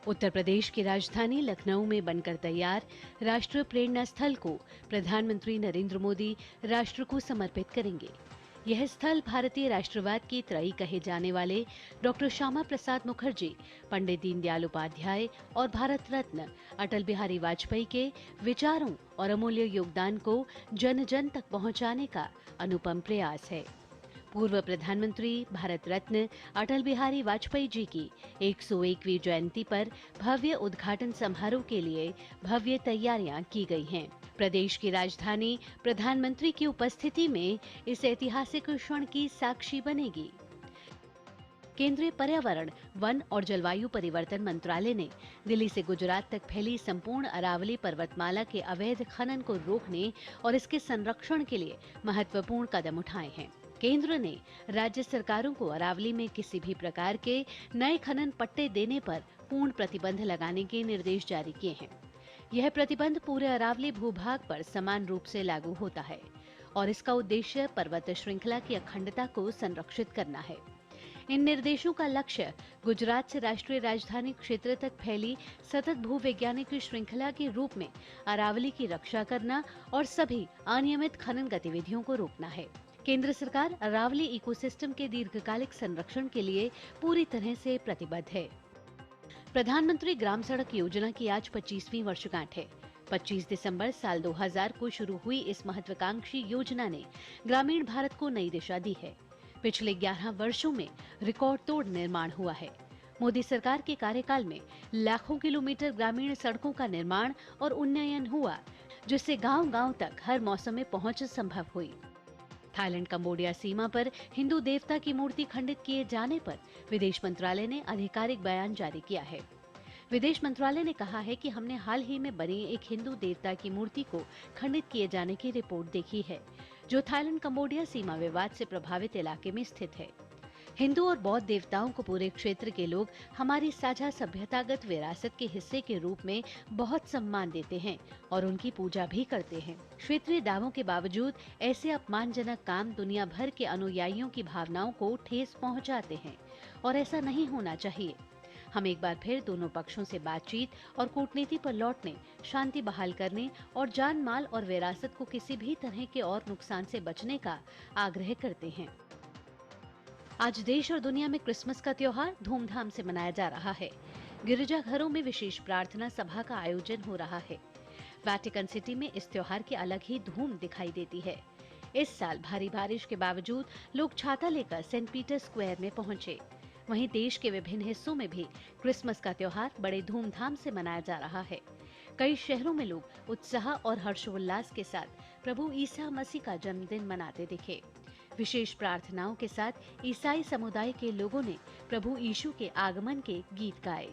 उत्तर प्रदेश की राजधानी लखनऊ में बनकर तैयार राष्ट्रीय प्रेरणा स्थल को प्रधानमंत्री नरेंद्र मोदी राष्ट्र को समर्पित करेंगे। यह स्थल भारतीय राष्ट्रवाद की त्रयी कहे जाने वाले डॉक्टर श्यामा प्रसाद मुखर्जी, पंडित दीनदयाल उपाध्याय और भारत रत्न अटल बिहारी वाजपेयी के विचारों और अमूल्य योगदान को जन जन तक पहुंचाने का अनुपम प्रयास है। पूर्व प्रधानमंत्री भारत रत्न अटल बिहारी वाजपेयी जी की 101वीं जयंती पर भव्य उद्घाटन समारोह के लिए भव्य तैयारियां की गई हैं। प्रदेश की राजधानी प्रधानमंत्री की उपस्थिति में इस ऐतिहासिक क्षण की साक्षी बनेगी। केंद्रीय पर्यावरण, वन और जलवायु परिवर्तन मंत्रालय ने दिल्ली से गुजरात तक फैली संपूर्ण अरावली पर्वतमाला के अवैध खनन को रोकने और इसके संरक्षण के लिए महत्वपूर्ण कदम उठाए हैं। केंद्र ने राज्य सरकारों को अरावली में किसी भी प्रकार के नए खनन पट्टे देने पर पूर्ण प्रतिबंध लगाने के निर्देश जारी किए हैं। यह प्रतिबंध पूरे अरावली भूभाग पर समान रूप से लागू होता है और इसका उद्देश्य पर्वत श्रृंखला की अखंडता को संरक्षित करना है। इन निर्देशों का लक्ष्य गुजरात से राष्ट्रीय राजधानी क्षेत्र तक फैली सतत भूवैज्ञानिक श्रृंखला के रूप में अरावली की रक्षा करना और सभी अनियमित खनन गतिविधियों को रोकना है। केंद्र सरकार अरावली इकोसिस्टम के दीर्घकालिक संरक्षण के लिए पूरी तरह से प्रतिबद्ध है। प्रधानमंत्री ग्राम सड़क योजना की आज 25वीं वर्षगांठ है। 25 दिसंबर साल 2000 को शुरू हुई इस महत्वाकांक्षी योजना ने ग्रामीण भारत को नई दिशा दी है। पिछले 11 वर्षों में रिकॉर्ड तोड़ निर्माण हुआ है। मोदी सरकार के कार्यकाल में लाखों किलोमीटर ग्रामीण सड़कों का निर्माण और उन्नयन हुआ, जिससे गांव-गांव तक हर मौसम में पहुंच संभव हुई। थाईलैंड कंबोडिया सीमा पर हिंदू देवता की मूर्ति खंडित किए जाने पर विदेश मंत्रालय ने आधिकारिक बयान जारी किया है। विदेश मंत्रालय ने कहा है कि हमने हाल ही में बनी एक हिंदू देवता की मूर्ति को खंडित किए जाने की रिपोर्ट देखी है, जो थाईलैंड कंबोडिया सीमा विवाद से प्रभावित इलाके में स्थित है। हिंदू और बौद्ध देवताओं को पूरे क्षेत्र के लोग हमारी साझा सभ्यतागत विरासत के हिस्से के रूप में बहुत सम्मान देते हैं और उनकी पूजा भी करते हैं। क्षेत्रीय दावों के बावजूद ऐसे अपमानजनक काम दुनिया भर के अनुयायियों की भावनाओं को ठेस पहुंचाते हैं और ऐसा नहीं होना चाहिए। हम एक बार फिर दोनों पक्षों से बातचीत और कूटनीति पर लौटने, शांति बहाल करने और जान माल और विरासत को किसी भी तरह के और नुकसान से बचने का आग्रह करते हैं। आज देश और दुनिया में क्रिसमस का त्योहार धूमधाम से मनाया जा रहा है। गिरजाघरों में विशेष प्रार्थना सभा का आयोजन हो रहा है। वेटिकन सिटी में इस त्योहार की अलग ही धूम दिखाई देती है। इस साल भारी बारिश के बावजूद लोग छाता लेकर सेंट पीटर स्क्वायर में पहुंचे। वहीं देश के विभिन्न हिस्सों में भी क्रिसमस का त्योहार बड़े धूमधाम से मनाया जा रहा है। कई शहरों में लोग उत्साह और हर्षोल्लास के साथ प्रभु ईसा मसीह का जन्मदिन मनाते दिखे। विशेष प्रार्थनाओं के साथ ईसाई समुदाय के लोगों ने प्रभु यीशु के आगमन के गीत गाए।